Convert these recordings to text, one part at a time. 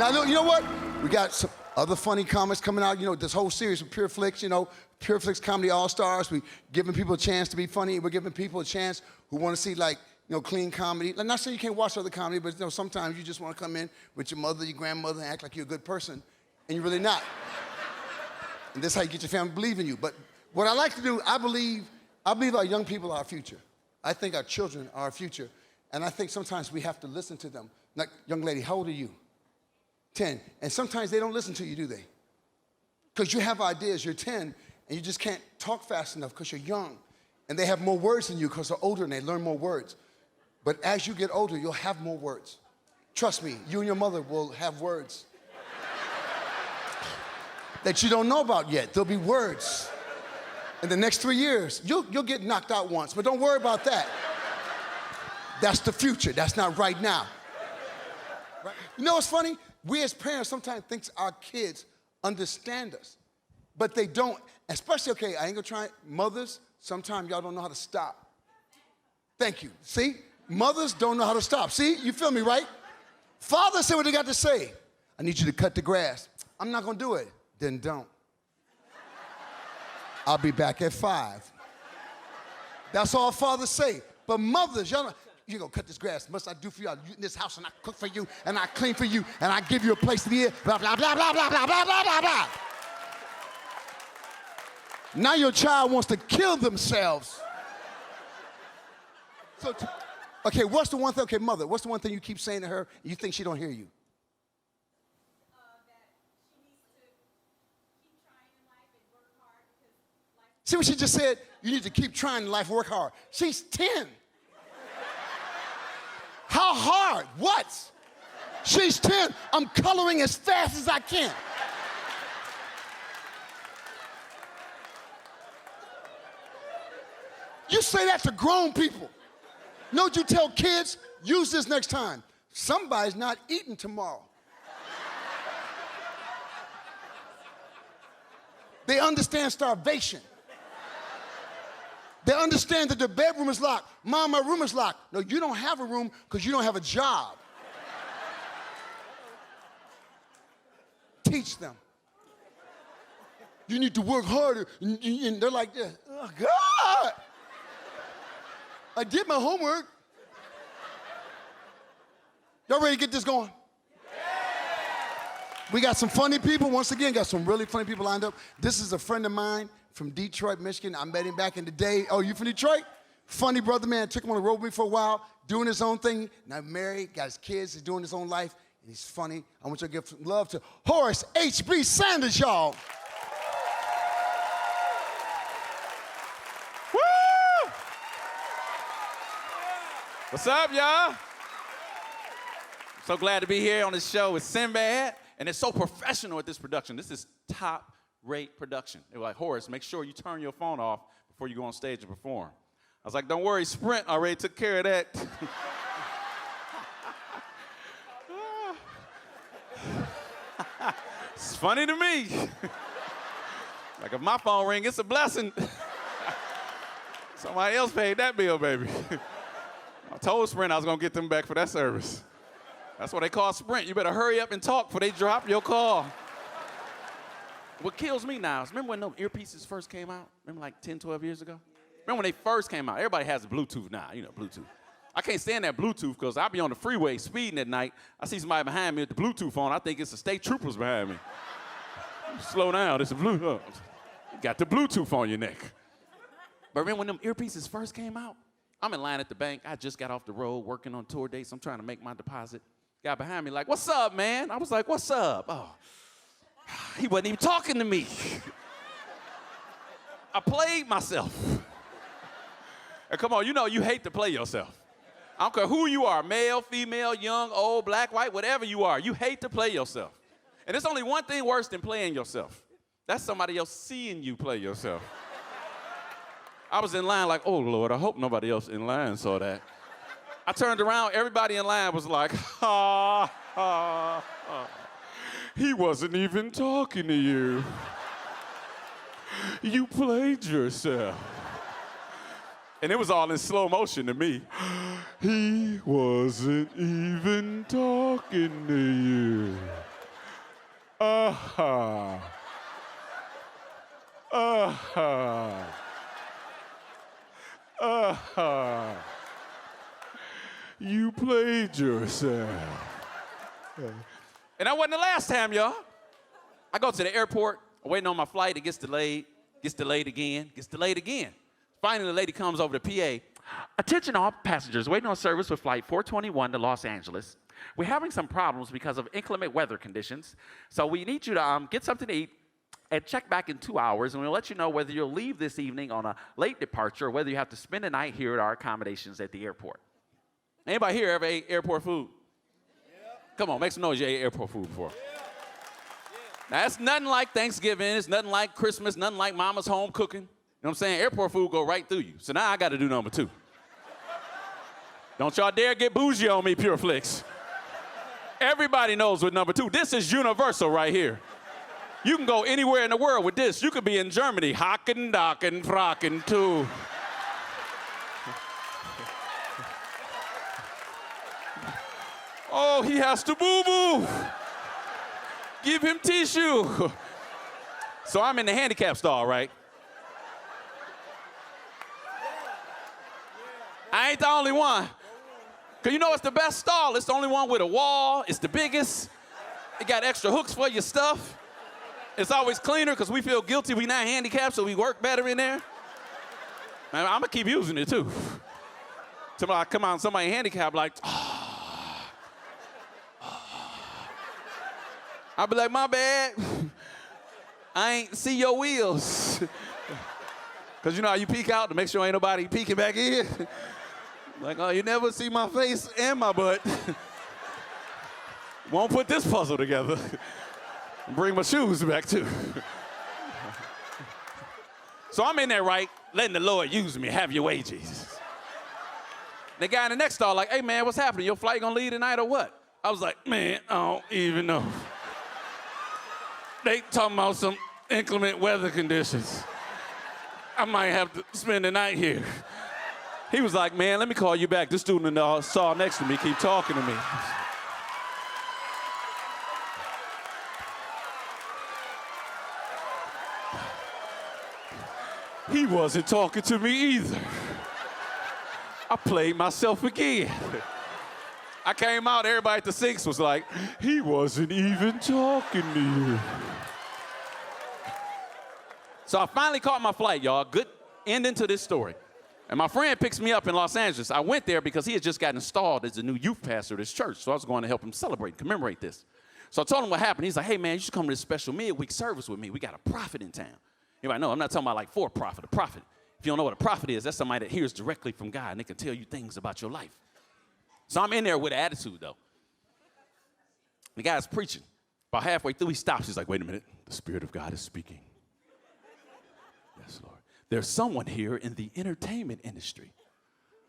Now, you know what? We got some other funny comments coming out. You know, this whole series of Pure Flix, you know, Pure Flix Comedy All-Stars. We giving people a chance to be funny. We're giving people a chance who want to see, like, you know, clean comedy. Like, not saying you can't watch other comedy, but, you know, sometimes you just want to come in with your mother, your grandmother, and act like you're a good person, and you're really not. And that's how you get your family to believe in you. But what I like to do, I believe our young people are our future. I think our children are our future. And I think sometimes we have to listen to them. Like, young lady, how old are you? 10. And sometimes they don't listen to you, do they? Because you have ideas, you're 10, and you just can't talk fast enough because you're young. And they have more words than you because they're older and they learn more words. But as you get older, you'll have more words. Trust me, you and your mother will have words that you don't know about yet. There'll be words. In the next 3 years, you'll get knocked out once, but don't worry about that. That's the future. That's not right now. Right? You know what's funny? We as parents sometimes think our kids understand us, but they don't. Especially, okay, I ain't gonna try it. Mothers, sometimes y'all don't know how to stop. Thank you. See? Mothers don't know how to stop. See? You feel me, right? Fathers say what they got to say. I need you to cut the grass. I'm not gonna do it. Then don't. I'll be back at 5. That's all fathers say. But mothers, y'all know, you gonna cut this grass. Must I do for you? I in this house and I cook for you and I clean for you and I give you a place to be in. Blah, blah, blah, blah, blah, blah, blah, blah, blah, blah. Now your child wants to kill themselves. So, okay, what's the one thing, okay, mother, what's the one thing you keep saying to her and you think she don't hear you? See what she just said? You need to keep trying in life, work hard. She's 10. How hard? What? She's 10. I'm coloring as fast as I can. You say that to grown people. Know what you tell kids? Use this next time. Somebody's not eating tomorrow. They understand starvation. They understand that the bedroom is locked. Mom, my room is locked. No, you don't have a room because you don't have a job. Teach them. You need to work harder. And they're like, oh, God. I did my homework. Y'all ready to get this going? We got some funny people. Once again, got some really funny people lined up. This is a friend of mine from Detroit, Michigan. I met him back in the day. Oh, you from Detroit? Funny brother, man. Took him on the road with me for a while, doing his own thing. Now married, got his kids, he's doing his own life, and he's funny. I want you to give some love to Horace H.B. Sanders, y'all. Woo! What's up, y'all? So glad to be here on this show with Sinbad, and it's so professional at this production. This is top-rate production. They were like, Horace, make sure you turn your phone off before you go on stage and perform. I was like, don't worry, Sprint already took care of that. It's funny to me. Like if my phone rings, it's a blessing. Somebody else paid that bill, baby. I told Sprint I was gonna get them back for that service. That's what they call Sprint. You better hurry up and talk before they drop your call. What kills me now is, remember when those earpieces first came out? Remember like 10, 12 years ago? Remember when they first came out? Everybody has Bluetooth now, you know, Bluetooth. I can't stand that Bluetooth because I'll be on the freeway speeding at night. I see somebody behind me with the Bluetooth on. I think it's the state troopers behind me. Slow down, it's a Bluetooth. You got the Bluetooth on your neck. But remember when them earpieces first came out? I'm in line at the bank. I just got off the road working on tour dates. I'm trying to make my deposit. Guy behind me like, what's up, man? I was like, what's up? Oh, he wasn't even talking to me. I played myself. And come on, you know you hate to play yourself. I don't care who you are, male, female, young, old, black, white, whatever you are, you hate to play yourself. And there's only one thing worse than playing yourself. That's somebody else seeing you play yourself. I was in line like, oh, Lord, I hope nobody else in line saw that. I turned around, everybody in line was like, ha, ha, ha. He wasn't even talking to you. You played yourself. And it was all in slow motion to me. He wasn't even talking to you. You played yourself. And that wasn't the last time, y'all. I go to the airport, waiting on my flight. It gets delayed again. Finally, the lady comes over to PA. Attention all passengers waiting on service with flight 421 to Los Angeles. We're having some problems because of inclement weather conditions. So we need you to get something to eat and check back in 2 hours, and we'll let you know whether you'll leave this evening on a late departure or whether you have to spend the night here at our accommodations at the airport. Anybody here ever ate airport food? Yeah. Come on, make some noise. You ate airport food before. Yeah. Now, it's nothing like Thanksgiving. It's nothing like Christmas. Nothing like mama's home cooking. You know what I'm saying? Airport food go right through you. So now I got to do number 2. Don't y'all dare get bougie on me, Pureflix. Everybody knows what number 2. This is universal right here. You can go anywhere in the world with this. You could be in Germany, Haken, Daken, Fraken, too. Oh, he has to boo-boo. Give him tissue. So I'm in the handicap stall, right? I ain't the only one. Because you know it's the best stall. It's the only one with a wall. It's the biggest. It got extra hooks for your stuff. It's always cleaner because we feel guilty we not handicapped, so we work better in there. I'm going to keep using it, too. Somebody come out, somebody handicapped, like, I'll be like, my bad. I ain't see your wheels. Because you know how you peek out to make sure ain't nobody peeking back in? Like, oh, you never see my face and my butt. Won't put this puzzle together. Bring my shoes back, too. So I'm in there, right, letting the Lord use me, have your way, Jesus. The guy in the next stall like, hey, man, what's happening? Your flight gonna leave tonight or what? I was like, man, I don't even know. They talking about some inclement weather conditions. I might have to spend the night here. He was like, man, let me call you back. This student in the stall next to me keep talking to me. He wasn't talking to me either. I played myself again. I came out, everybody at the sinks was like, he wasn't even talking to you. So I finally caught my flight, y'all. Good ending to this story. And my friend picks me up in Los Angeles. I went there because he had just gotten installed as the new youth pastor of this church. So I was going to help him celebrate and commemorate this. So I told him what happened. He's like, hey, man, you should come to this special midweek service with me. We got a prophet in town. Anybody know? I'm not talking about like for profit, a prophet. If you don't know what a prophet is, that's somebody that hears directly from God and they can tell you things about your life. So I'm in there with an attitude, though. The guy's preaching. About halfway through, he stops. He's like, wait a minute. The Spirit of God is speaking. Yes, Lord. There's someone here in the entertainment industry.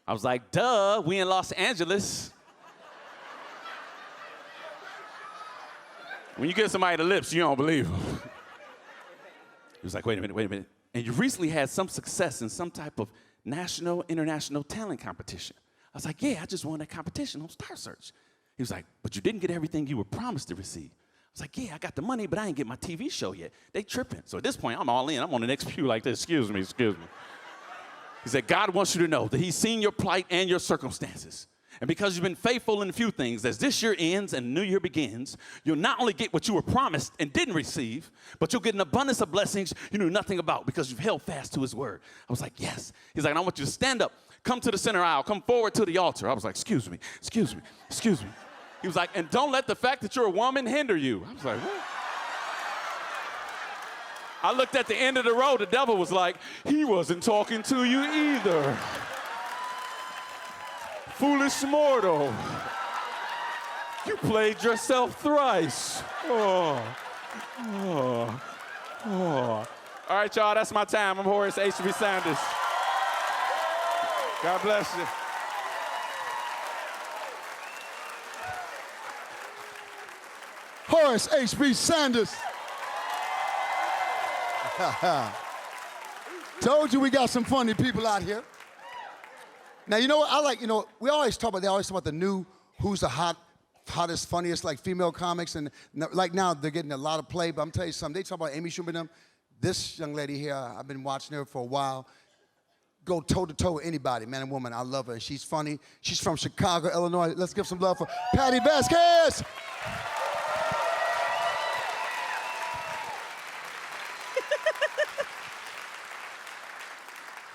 I was like, duh, we in Los Angeles. When you get somebody the lips, you don't believe them. He was like, wait a minute. And you recently had some success in some type of national, international talent competition. I was like, yeah, I just won that competition on Star Search. He was like, but you didn't get everything you were promised to receive. I was like, yeah, I got the money, but I ain't get my TV show yet. They tripping. So at this point, I'm all in. I'm on the next pew like this. Excuse me. He said, God wants you to know that he's seen your plight and your circumstances. And because you've been faithful in a few things, as this year ends and the new year begins, you'll not only get what you were promised and didn't receive, but you'll get an abundance of blessings you knew nothing about because you've held fast to his word. I was like, yes. He's like, and I want you to stand up, come to the center aisle, come forward to the altar. I was like, excuse me. He was like, and don't let the fact that you're a woman hinder you. I was like, what? I looked at the end of the row. The devil was like, he wasn't talking to you either. Foolish mortal. You played yourself thrice. Oh. All right, y'all, that's my time. I'm Horace H.B. Sanders. God bless you. Horace H.B. Sanders. Told you we got some funny people out here. Now, you know what I like, they always talk about the new, who's the hottest, funniest, like female comics. And like now they're getting a lot of play, but I'm telling you something, they talk about Amy Schumer and them. This young lady here, I've been watching her for a while. Go toe-to-toe with anybody, man and woman. I love her. She's funny. She's from Chicago, Illinois. Let's give some love for Patty Vasquez.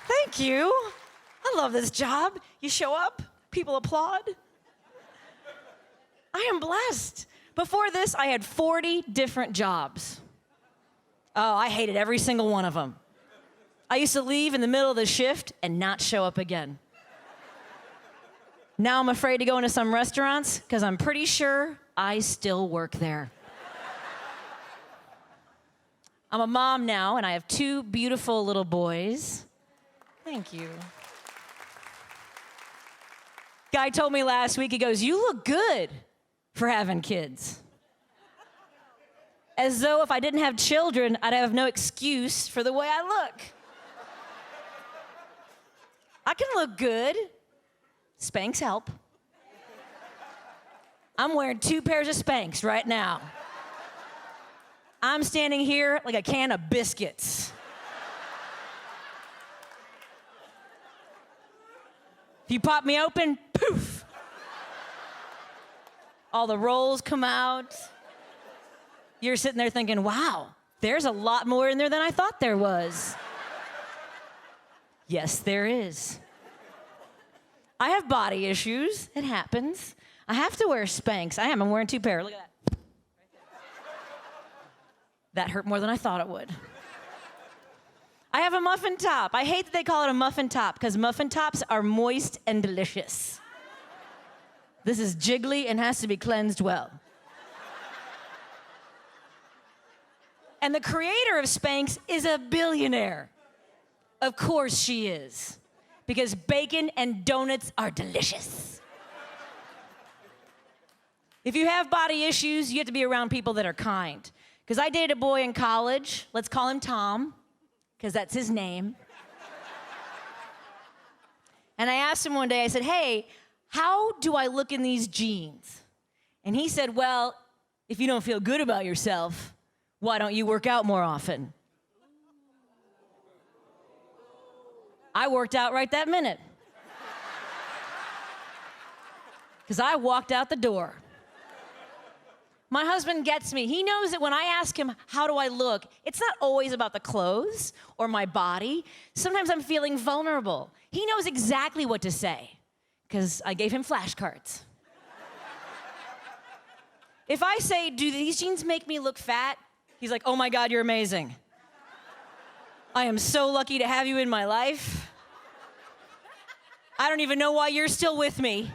Thank you. I love this job. You show up, people applaud. I am blessed. Before this, I had 40 different jobs. Oh, I hated every single one of them. I used to leave in the middle of the shift and not show up again. Now I'm afraid to go into some restaurants because I'm pretty sure I still work there. I'm a mom now, and I have 2 beautiful little boys. Thank you. Guy told me last week, he goes, "You look good for having kids." As though if I didn't have children, I'd have no excuse for the way I look. I can look good. Spanx help. I'm wearing 2 pairs of Spanx right now. I'm standing here like a can of biscuits. If you pop me open, poof. All the rolls come out. You're sitting there thinking, wow, there's a lot more in there than I thought there was. Yes, there is. I have body issues. It happens. I have to wear Spanx. I'm wearing 2 pairs. Look at that. Right there. That hurt more than I thought it would. I have a muffin top. I hate that they call it a muffin top because muffin tops are moist and delicious. This is jiggly and has to be cleansed well. And the creator of Spanx is a billionaire. Of course she is, because bacon and donuts are delicious. If you have body issues, you have to be around people that are kind. Because I dated a boy in college, let's call him Tom, because that's his name. And I asked him one day, I said, "Hey, how do I look in these jeans?" And he said, "Well, if you don't feel good about yourself, why don't you work out more often?" I worked out right that minute. Because I walked out the door. My husband gets me. He knows that when I ask him, how do I look, it's not always about the clothes or my body. Sometimes I'm feeling vulnerable. He knows exactly what to say, because I gave him flashcards. If I say, "Do these jeans make me look fat?" He's like, "Oh my God, you're amazing. I am so lucky to have you in my life. I don't even know why you're still with me.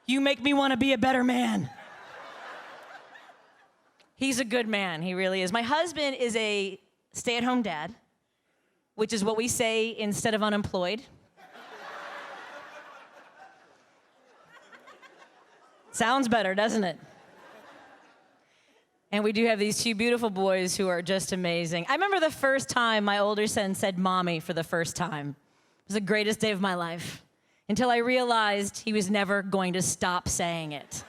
You make me want to be a better man." He's a good man, he really is. My husband is a stay-at-home dad, which is what we say instead of unemployed. Sounds better, doesn't it? And we do have these 2 beautiful boys who are just amazing. I remember the first time my older son said "mommy" for the first time. It was the greatest day of my life, until I realized he was never going to stop saying it.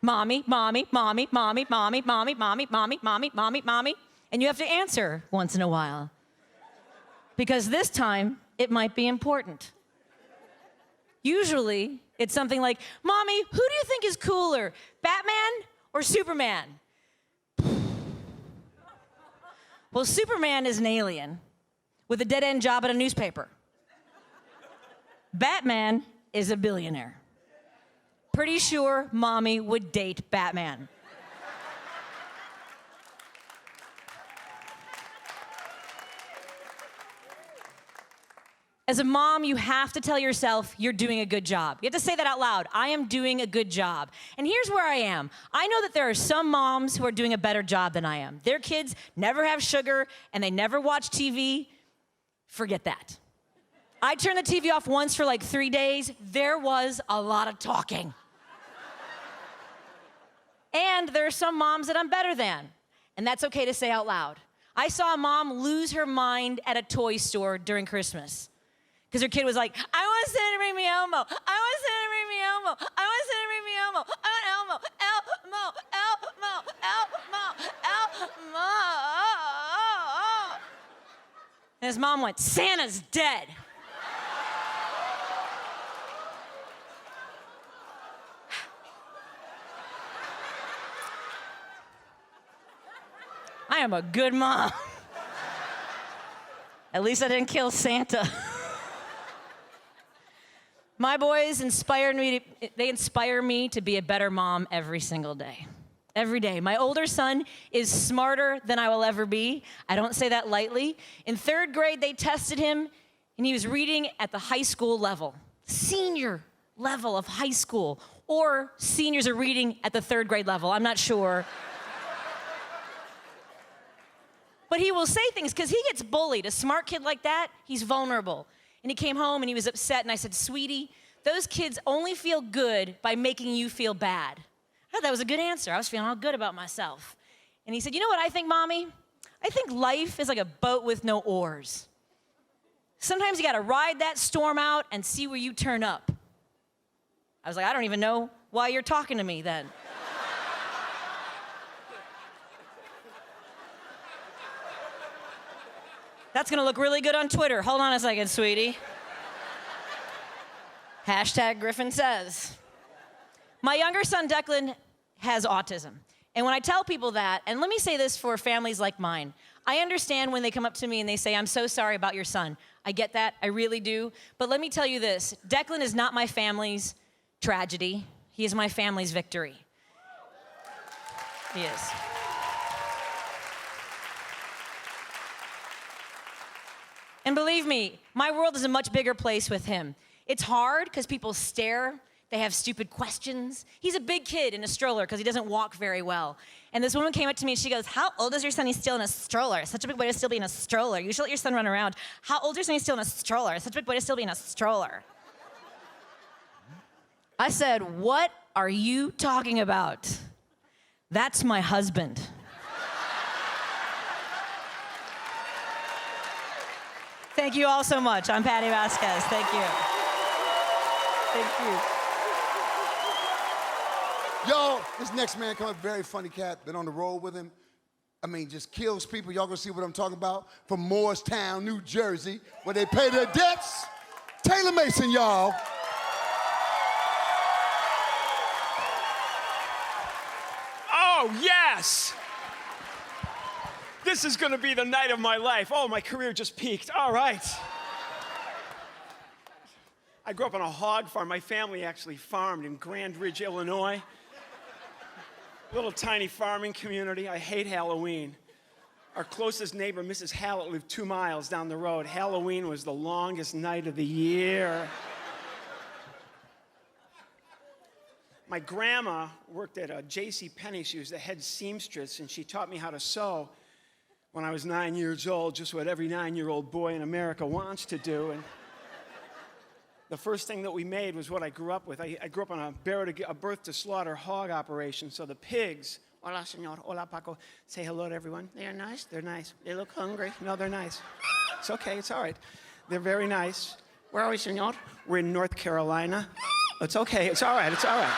Mommy, mommy, mommy, mommy, mommy, mommy, mommy, mommy, mommy, mommy, mommy. And you have to answer once in a while, because this time it might be important. Usually it's something like, "Mommy, who do you think is cooler, Batman or Superman?" Well, Superman is an alien with a dead-end job at a newspaper. Batman is a billionaire. Pretty sure mommy would date Batman. As a mom, you have to tell yourself you're doing a good job. You have to say that out loud. I am doing a good job. And here's where I am. I know that there are some moms who are doing a better job than I am. Their kids never have sugar and they never watch TV. Forget that. I turned the TV off once for like 3 days. There was a lot of talking. And there are some moms that I'm better than. And that's okay to say out loud. I saw a mom lose her mind at a toy store during Christmas. Because her kid was like, "I want Santa to bring me Elmo. I want Santa to bring me Elmo. I want Santa to bring me Elmo. I want Elmo, Elmo, Elmo, his mom went, Santa's dead. I am a good mom. At least I didn't kill Santa. My boys inspire me to be a better mom every single day. Every day. My older son is smarter than I will ever be. I don't say that lightly. In 3rd grade, they tested him, and he was reading at the high school level, senior level of high school, or seniors are reading at the 3rd grade level. I'm not sure. But he will say things because he gets bullied. A smart kid like that, he's vulnerable. And he came home and he was upset, and I said, sweetie, those kids only feel good by making you feel bad. I thought that was a good answer. I was feeling all good about myself. And he said, you know what I think, Mommy? I think life is like a boat with no oars. Sometimes you gotta ride that storm out and see where you turn up. I was like, I don't even know why you're talking to me then. That's gonna look really good on Twitter. Hold on a second, sweetie. Hashtag Griffin says. My younger son, Declan, has autism. And when I tell people that, and let me say this for families like mine, I understand when they come up to me and they say, I'm so sorry about your son. I get that, I really do. But let me tell you this, Declan is not my family's tragedy. He is my family's victory. He is. And believe me, my world is a much bigger place with him. It's hard because people stare, they have stupid questions. He's a big kid in a stroller because he doesn't walk very well. And this woman came up to me and she goes, how old is your son? He's still in a stroller. Such a big boy to still be in a stroller. You should let your son run around. How old is your son? He's still in a stroller. Such a big boy to still be in a stroller. I said, what are you talking about? That's my husband. Thank you all so much. I'm Patty Vasquez. Thank you. Thank you. Yo, this next man come up, very funny cat. Been on the road with him. I mean, just kills people. Y'all gonna see what I'm talking about. From Morristown, New Jersey, where they pay their debts. Taylor Mason, y'all. Oh, yes! This is gonna be the night of my life. Oh, my career just peaked. All right. I grew up on a hog farm. My family actually farmed in Grand Ridge, Illinois. Little tiny farming community. I hate Halloween. Our closest neighbor, Mrs. Hallett, lived 2 miles down the road. Halloween was the longest night of the year. My grandma worked at J.C. Penney. She was the head seamstress, and she taught me how to sew when I was 9 years old, just what every 9-year-old boy in America wants to do. And the first thing that we made was what I grew up with. I grew up on a birth to slaughter hog operation, so the pigs, hola, señor, hola, Paco, say hello to everyone. They're nice? They're nice. They look hungry? No, they're nice. It's okay, it's all right. They're very nice. Where are we, señor? We're in North Carolina. It's okay, it's all right, it's all right.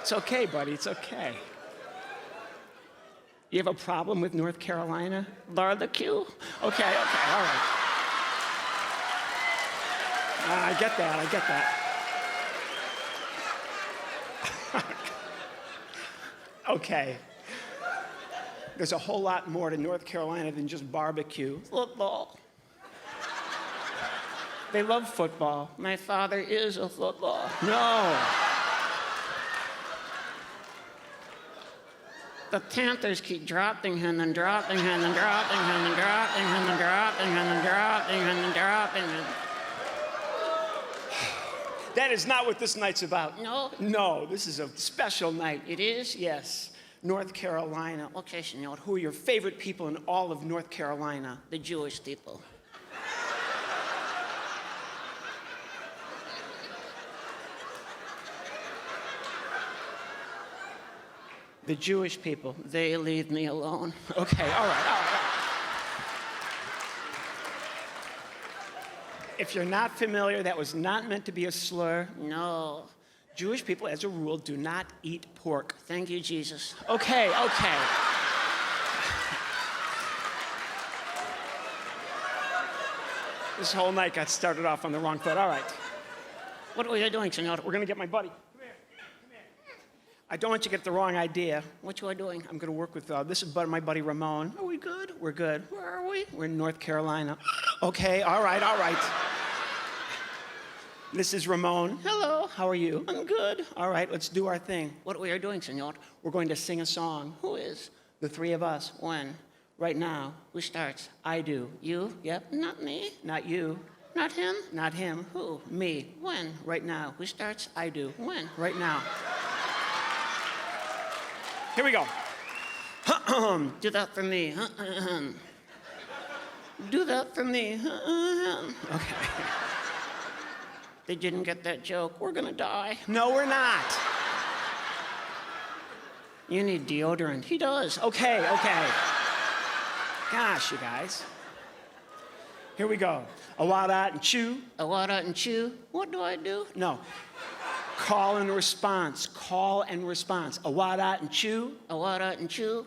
It's okay, buddy, it's okay. You have a problem with North Carolina? Barbecue? Okay, all right. I get that. Okay. There's a whole lot more to North Carolina than just barbecue. Football. They love football. My father is a football. No. The Panthers keep dropping and then dropping and then dropping and then dropping and then dropping and then dropping and then dropping. That is not what this night's about. No? No, this is a special night. It is? Yes. North Carolina. Okay, senor, who are your favorite people in all of North Carolina? The Jewish people. The Jewish people, they leave me alone. Okay, all right. If you're not familiar, that was not meant to be a slur. No. Jewish people, as a rule, do not eat pork. Thank you, Jesus. Okay, okay. This whole night got started off on the wrong foot. All right. What are you doing, senor? We're going to get my buddy. Come here. Come here. I don't want you to get the wrong idea. What you are doing? I'm going to work with, this is my buddy Ramon. Are we good? We're good. Where are we? We're in North Carolina. Okay, all right, all right. This is Ramon. Hello, how are you? I'm good. All right, let's do our thing. What are we doing, senor? We're going to sing a song. Who is? The three of us. When? Right now. Who starts? I do. You? Yep. Not me. Not you. Not him. Not him. Who? Me. When? Right now. Who starts? I do. When? Right now. Here we go. Do that for me. Do that for me. Okay. They didn't get that joke. We're gonna die. No, we're not. You need deodorant. He does. Okay, okay. Gosh, you guys. Here we go. Awada and chew. Awada and chew. What do I do? No. Call and response. Call and response. Awada and chew. Awada and chew.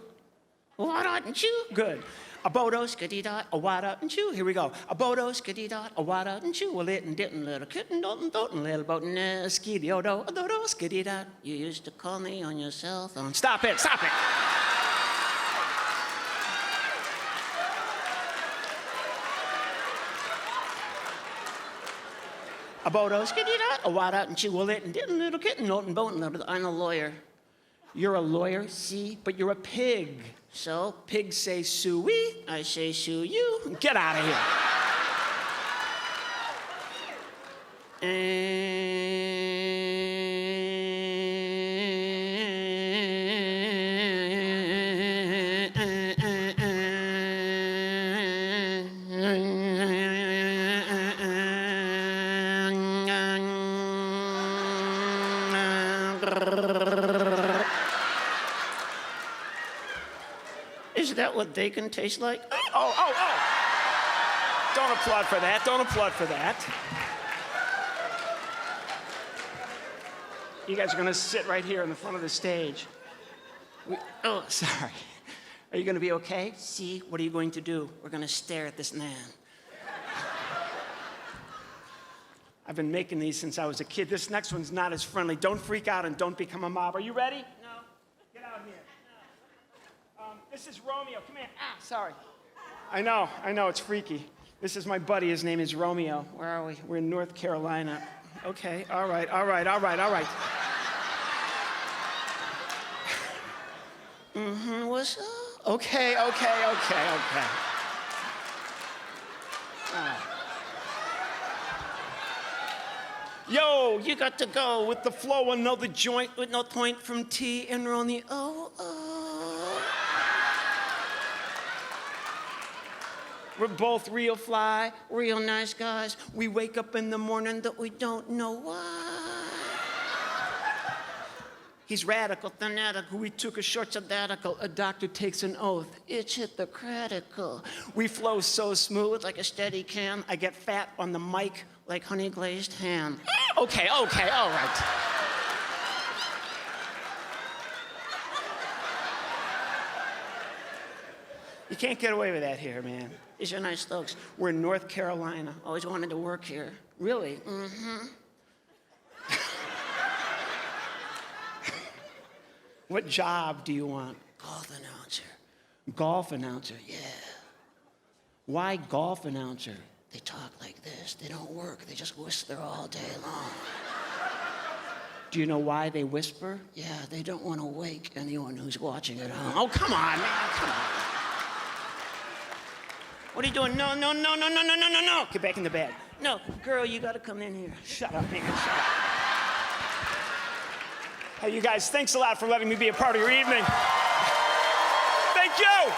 Awada and chew. Good. Abodo, skiddy-dot, awada and chew. Here we go. Abodo, skiddy-dot, awada and chew. Well, it and didn't, little kitten, dotin', dotin', little botin', skiddy-odo, adodo, skiddy-dot. You used to call me on your cell phone. Stop it, stop it. Abodo, skiddy-dot, awada and chew. Well, it and didn't, little kitten, dotin', botin', little. I'm a lawyer. You're a lawyer, see, but you're a pig. So, pigs say sue-wee, I say sue you. Get out of here. Is that what they can taste like? Oh. Don't applaud for that. Don't applaud for that. You guys are going to sit right here in the front of the stage. Oh, sorry. Are you going to be okay? See, what are you going to do? We're going to stare at this man. I've been making these since I was a kid. This next one's not as friendly. Don't freak out and don't become a mob. Are you ready? No. Get out here. No. This is Romeo. Come here. Sorry. I know, it's freaky. This is my buddy. His name is Romeo. Where are we? We're in North Carolina. Okay, all right. What's up? Okay. Yo, you got to go with the flow, another joint with no point from T and Romeo. We're both real fly, real nice guys. We wake up in the morning that we don't know why. He's radical, fanatical. We took a short sabbatical. A doctor takes an oath. It's hypocritical. We flow so smooth like a steady can. I get fat on the mic like honey glazed ham. Okay, all right. You can't get away with that here, man. These are nice folks. We're in North Carolina. Always wanted to work here. Really? Mm-hmm. What job do you want? Golf announcer. Golf announcer, yeah. Why golf announcer? They talk like this. They don't work. They just whisper all day long. Do you know why they whisper? Yeah, they don't want to wake anyone who's watching at home. Oh, come on, man, come on. What are you doing? No. Get back in the bed. No, girl, you gotta come in here. Shut up, man, shut up. Hey, you guys, thanks a lot for letting me be a part of your evening. Thank you.